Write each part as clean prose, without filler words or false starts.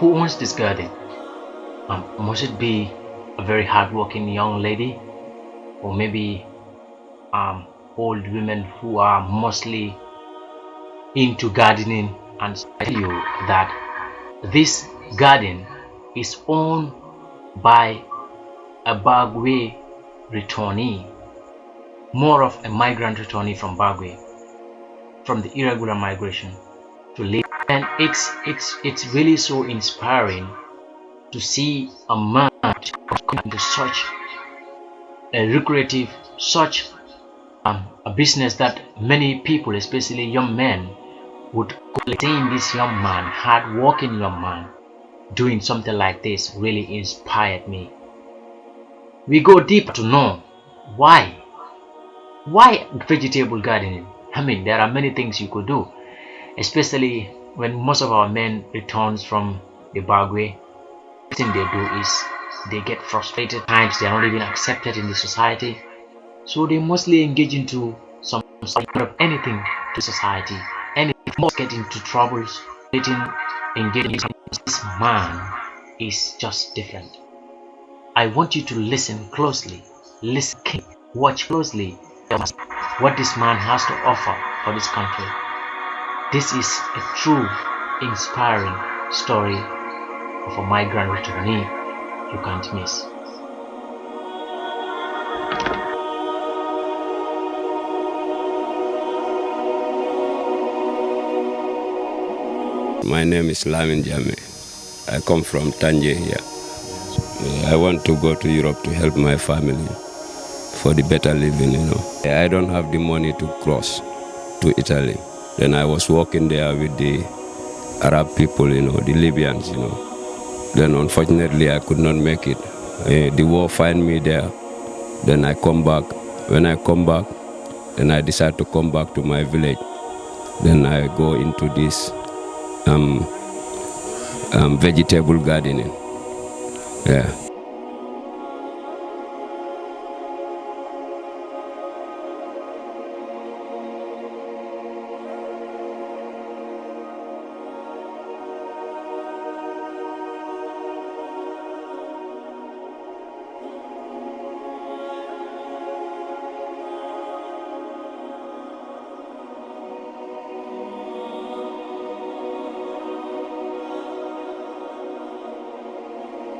Who owns this garden? Must it be a very hardworking young lady, or maybe um, old women who are mostly into gardening? And I tell you that this garden is owned by a Bagwe returnee, more of a migrant returnee from Bagwe, from the irregular migration to live. And it's really so inspiring to see a man into such a lucrative, such a business that many people, especially young men, would seeing this young man, hard-working young man, doing something like this really inspired me. We go deep to know why. Why vegetable gardening? I mean, there are many things you could do, especially when most of our men returns from the Bagwe. The thing they do is they get frustrated. At times they are not even accepted in the society, so they mostly engage into some sort of anything to society. Anything must get into troubles. Getting engaged. This man is just different. I want you to listen closely, listen, watch closely what this man has to offer for this country. This is a true, inspiring story of a migrant returnee you can't miss. My name is Lamin Jame. I come from Tanje here. I want to go to Europe to help my family for the better living, I don't have the money to cross to Italy. Then I was working there with the Arab people, the Libyans, Then unfortunately I could not make it. The war find me there. Then I come back. When I come back, then I decide to come back to my village. Then I go into this vegetable gardening. Yeah.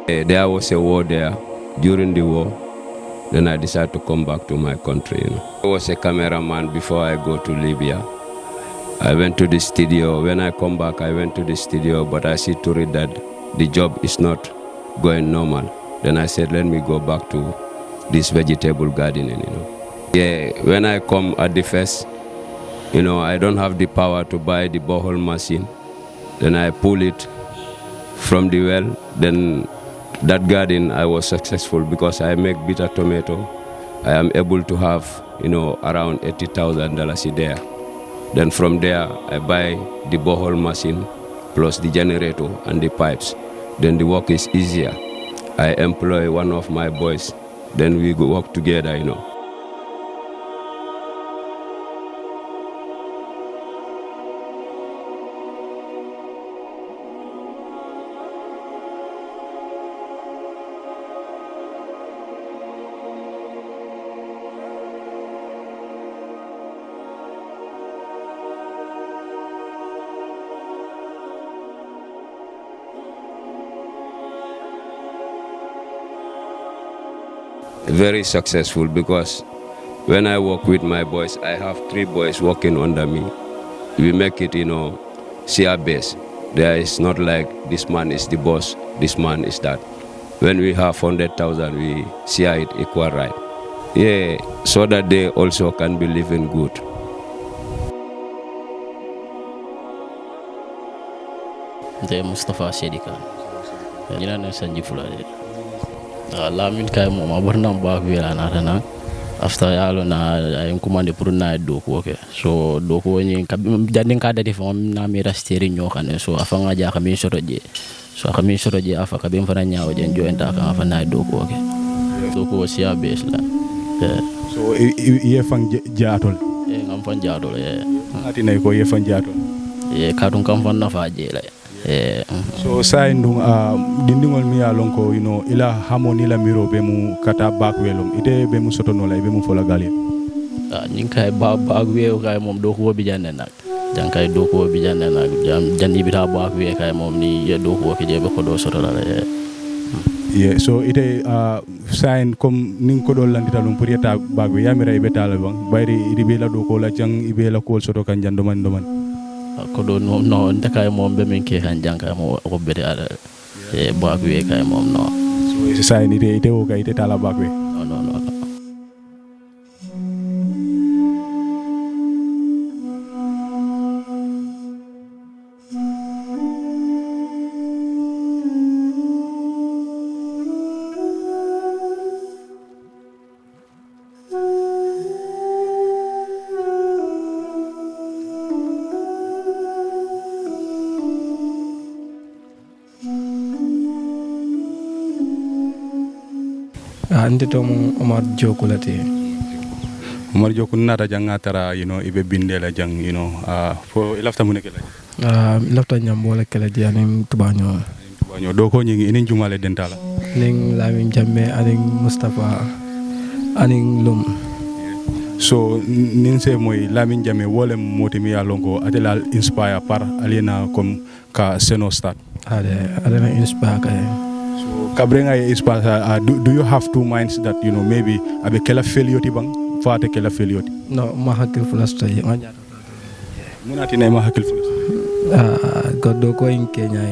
There was a war there. During the war, then I decided to come back to my country. I was a cameraman before I go to Libya. I went to the studio. When I come back, I went to the studio, but I see to it that the job is not going normal. Then I said, let me go back to this vegetable gardening. Yeah, when I come at the first, I don't have the power to buy the borehole machine. Then I pull it from the well. Then that garden, I was successful because I make bitter tomato. I am able to have, around $80,000 a day. Then from there, I buy the borehole machine plus the generator and the pipes. Then the work is easier. I employ one of my boys. Then we go work together, Very successful because when I work with my boys, I have 3 boys working under me. We make it, share base. There is not like this man is the boss, this man is that. When we have 100,000, we share it equal right. Yeah, so that they also can be living good. The Mustafa Sedika. Jina na sanji fulade. Lamin kay mo maborna baak wi na after yalo na ay commande pour na do ko okay. So do ko ni jandin ka dati fam na mi rasteri nyo kan so afanga ja kami soroje. So kami soroje afa ka bim fana nyaawo den joenta ka afa na do ko okay. Do ko sia bes la. So ye fang jaatol. Ngam fan jaatol ati nay ko ye fan jaatol. Kadun kam fan na fa je la. So sa ndung dindingol mi alonko ila hamoni la miro be mu kata back welom ite be mu sotono la be mu fola gali ñing kay baak we kay mom do ko bi janne nak jan kay do ko bi janne nak jan ibita baak we kay mom ni ye do ko ke je be ko do soto la yeah so ite sign comme ning ko do landita dum pour yeta baak we yamira ibe tala bang bayri ibe la do ko la jang ibe la ko soto kan jan doman ko do no ndakay mom be men ke kan jan kay mo ko bede ala e baak we kay mom no so sign ite o kay ite tala baak we no ande to mo Omar Jokulate Omar Jokun nata janga tara ibe bindela jang fo ilafta mu nekela lafta nyam wala kala dianim tubanyo do ko nyingi inin jumale dentala ning Lamin Jamme aning Mustafa aning Lum so nin se moy Lamin Jamme wole motimi ya lonko atela inspire par aliena comme ka senostat ada inspire kay kabrenga do you have two minds that maybe abe kela failure bang fate kela failure no ma hakil fulasta nganya munati nay ma hakil fulasta goddo ko in Kenya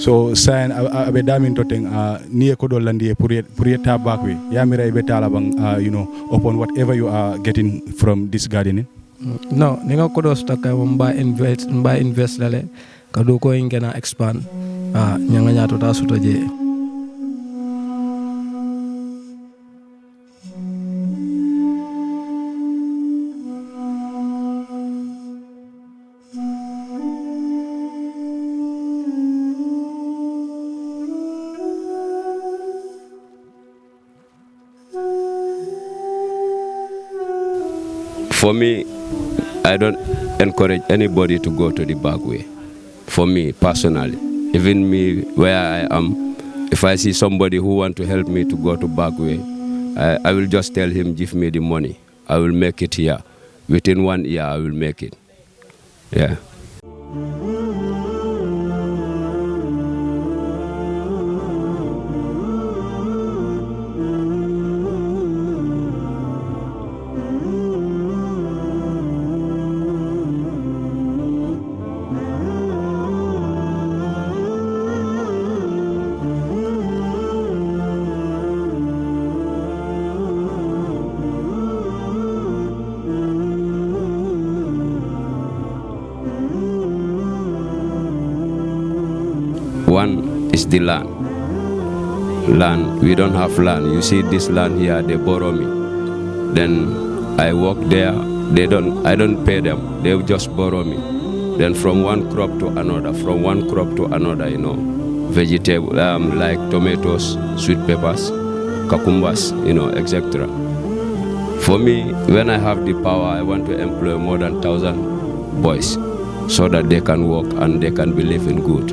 so sain abe damin to teng ni ko do landi pour yeta bakwe yamira ibe tala bang upon whatever you are getting from this gardening no ninga ko do stock mba invest lale ka do ko in gena expand nyanga nyato ta suto je For me, I don't encourage anybody to go to the back way. For me, personally. Even me, where I am, if I see somebody who want to help me to go to back way, I will just tell him, give me the money. I will make it here. Within 1 year, I will make it. Yeah. One is the land. Land, we don't have land. You see this land here, they borrow me. Then I work there, I don't pay them, they just borrow me. Then from one crop to another, vegetable, like tomatoes, sweet peppers, cucumbers, etc. For me, when I have the power, I want to employ more than 1,000 boys so that they can work and they can be living good,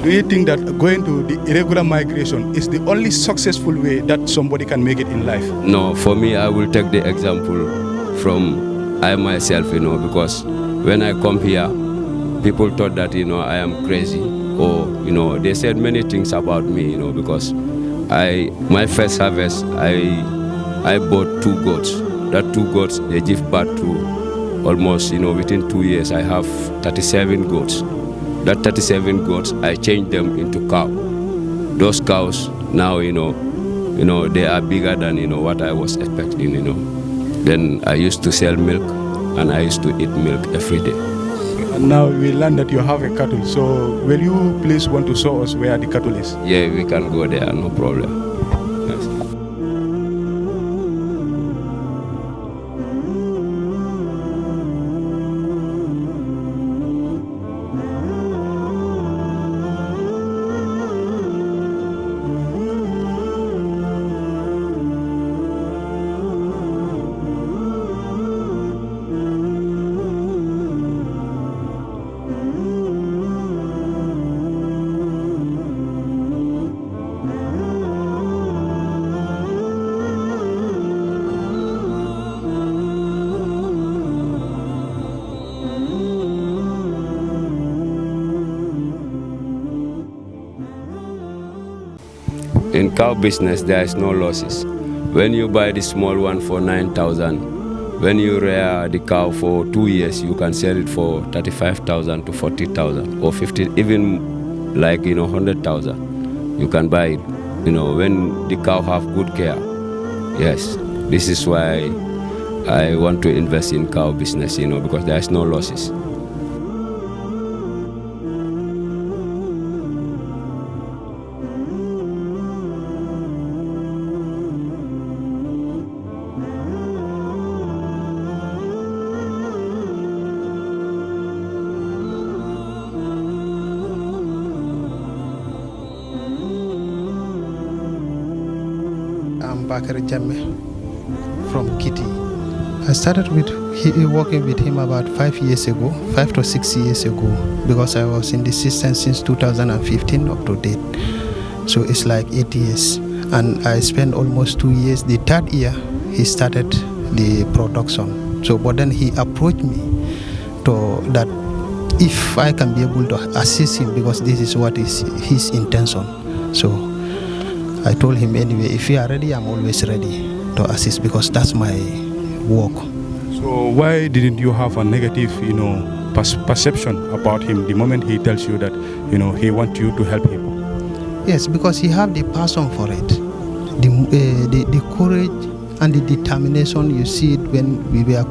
Do you think that going to the irregular migration is the only successful way that somebody can make it in life? No, for me, I will take the example from I myself, because when I come here, people thought that, I am crazy, or, they said many things about me, because my first harvest, I bought 2 goats. That 2 goats, they give birth to almost, within 2 years, I have 37 goats. That 37 goats, I changed them into cow. Those cows now, they are bigger than, what I was expecting, Then I used to sell milk and I used to eat milk every day. And now we learned that you have a cattle. So will you please want to show us where the cattle is? Yeah, we can go there, no problem. Yes. In cow business, there is no losses. When you buy the small one for 9,000, when you rear the cow for 2 years, you can sell it for 35,000 to 40,000 or 50, even like 100,000. You can buy it. When the cow have good care. Yes, this is why I want to invest in cow business. Because there is no losses. I'm Bakari Jamme from Kitty. I started working with him about 5 to 6 years ago, because I was in the system since 2015 up to date. So it's like 8 years. And I spent almost 2 years. The third year, he started the production. So, but then he approached me that if I can be able to assist him, because this is what is his intention. So I told him, anyway, if you are ready, I'm always ready to assist, because that's my work. So why didn't you have a negative, perception about him the moment he tells you that, he wants you to help him? Yes, because he have the passion for it, the courage and the determination. You see it when we were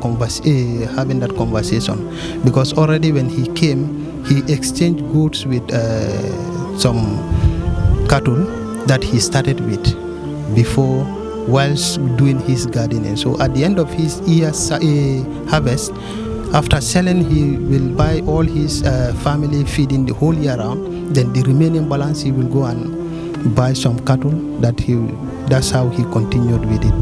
having that conversation, because already when he came, he exchanged goods with some cattle that he started with before, whilst doing his gardening. So at the end of his year's harvest, after selling, he will buy all his family feeding the whole year round. Then the remaining balance, he will go and buy some cattle. That's how he continued with it.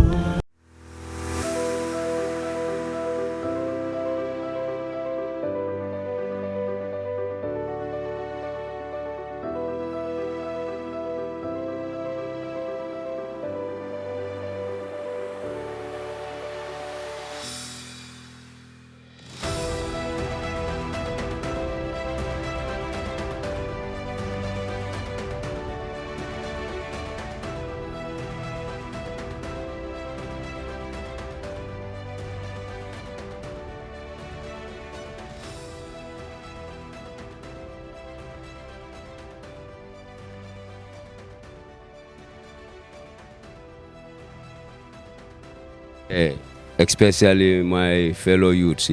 Especially my fellow youths,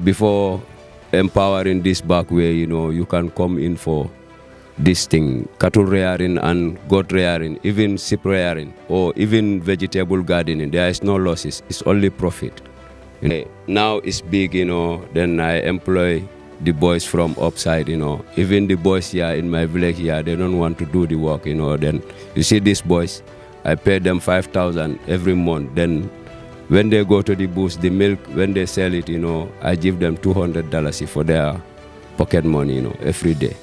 before empowering this back way, you can come in for this thing, cattle rearing and goat rearing, even sheep rearing, or even vegetable gardening. There is no losses, it's only profit. Now it's big, then I employ the boys from upside, even the boys here in my village here, they don't want to do the work, then you see these boys, I pay them 5,000 every month. Then when they go to the bush, the milk, when they sell it, I give them $200 for their pocket money, every day.